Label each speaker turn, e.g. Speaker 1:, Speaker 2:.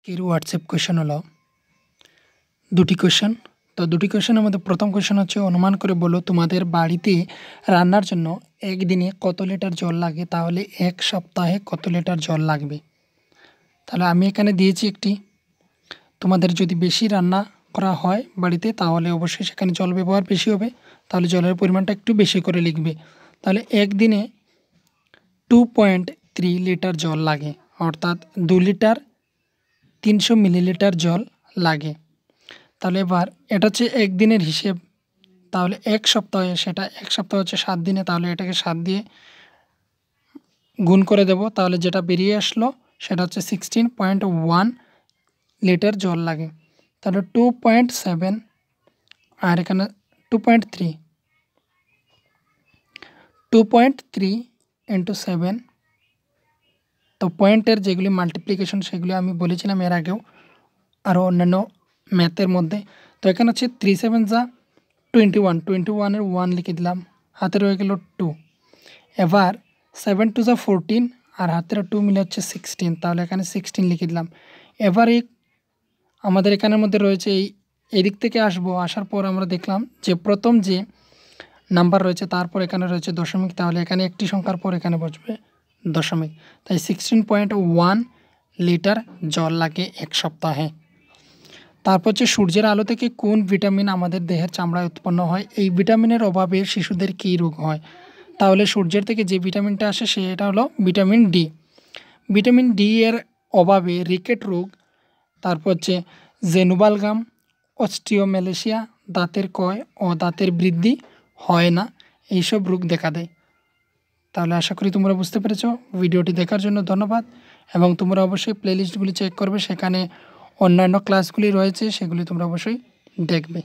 Speaker 1: আজকের WhatsApp question হলো দুটি কোয়েশ্চেন। তো দুটি কোয়েশ্চেনের মধ্যে প্রথম কোয়েশ্চেন হচ্ছে, অনুমান করে বলো তোমাদের বাড়িতে রান্নার জন্য একদিনে কত লিটার জল লাগে, তাহলে এক সপ্তাহে কত লিটার জল লাগবে। তাহলে আমি এখানে দিয়েছি একটি, তোমাদের যদি বেশি রান্না করা হয় বাড়িতে তাহলে অবশ্যই সেখানে জল ব্যবহার বেশি হবে, তাহলে জলের পরিমাণটা একটু বেশি করে লিখবে। তাহলে একদিনে 2.3 লিটার জল লাগে, অর্থাৎ 2 লিটার 300 মিলিলিটার জল লাগে। তাহলে এবার এটা হচ্ছে একদিনের হিসেব, তাহলে এক সপ্তাহে, সেটা এক সপ্তাহ হচ্ছে 7 দিনে, তাহলে এটাকে 7 দিয়ে গুণ করে দেব, তাহলে যেটা বেরিয়ে আসলো সেটা হচ্ছে 16.1 লিটার জল লাগে। তাহলে 2.7 আর এখানে 2.3 ইন্টু 7, তো পয়েন্টের যেগুলি মাল্টিপ্লিকেশন সেগুলি আমি বলেছিলাম এর আগেও আরও অন্যান্য ম্যাথের মধ্যে। তো এখানে হচ্ছে 3 7 যা 21, 21-এর 1 লিখে দিলাম, হাতে রয়ে গেল 2। এবার 7 2 যা 14 আর হাতের 2 মিলে হচ্ছে 16, তাহলে এখানে 16 লিখে দিলাম। এবার আমাদের এখানের মধ্যে রয়েছে এই দিক থেকে আসার পর আমরা দেখলাম যে প্রথম যে নাম্বার রয়েছে তারপর এখানে রয়েছে দশমিক, তাহলে এখানে একটি সংখ্যার পর এখানে বসবে দশমিক, তাই 16.1 লিটার জল লাগে এক সপ্তাহে। তারপর হচ্ছে, সূর্যের আলো থেকে কোন ভিটামিন আমাদের দেহের চামড়ায় উৎপন্ন হয়, এই ভিটামিনের অভাবে শিশুদের কী রোগ হয়। তাহলে সূর্যের থেকে যে ভিটামিনটা আসে সেটা হলো ভিটামিন ডি। ভিটামিন ডি এর অভাবে রিকেট রোগ, তারপর হচ্ছে জেনুবালগাম, অস্টিওমেলেশিয়া, দাঁতের ক্ষয় ও দাঁতের বৃদ্ধি হয় না, এইসব রোগ দেখা দেয়। তাহলে আশা করি তোমরা বুঝতে পেরেছো। ভিডিওটি দেখার জন্য ধন্যবাদ, এবং তোমরা অবশ্যই প্লেলিস্টগুলি চেক করবে, সেখানে অন্যান্য ক্লাসগুলি রয়েছে, সেগুলি তোমরা অবশ্যই দেখবে।